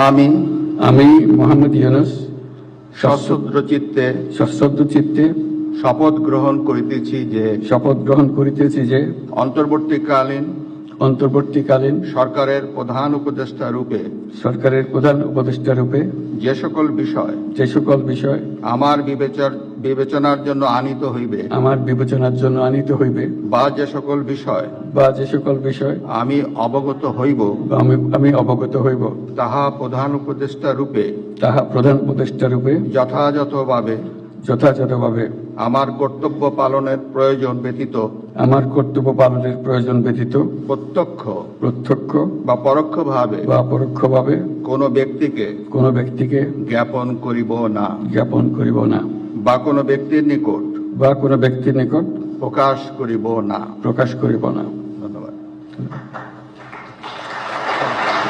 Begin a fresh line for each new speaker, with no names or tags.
আমি
আমি মোহাম্মদ ইউনূস
সশ্রদ্ধ চিত্তে শপথ গ্রহণ করিতেছি যে অন্তর্বর্তীকালীন সরকারের প্রধান উপদেষ্টা রূপে যে সকল বিষয় আমার বিবেচনার জন্য আনিত হইবে বা যে সকল বিষয় আমি অবগত হইব তাহা প্রধান উপদেষ্টা রূপে যথাযথভাবে আমার কর্তব্য পালনের প্রয়োজন ব্যতীত প্রত্যক্ষ বা পরোক্ষভাবে কোনো ব্যক্তিকে জ্ঞাপন করিব না বা কোনো ব্যক্তির নিকট প্রকাশ করিব না। ধন্যবাদ।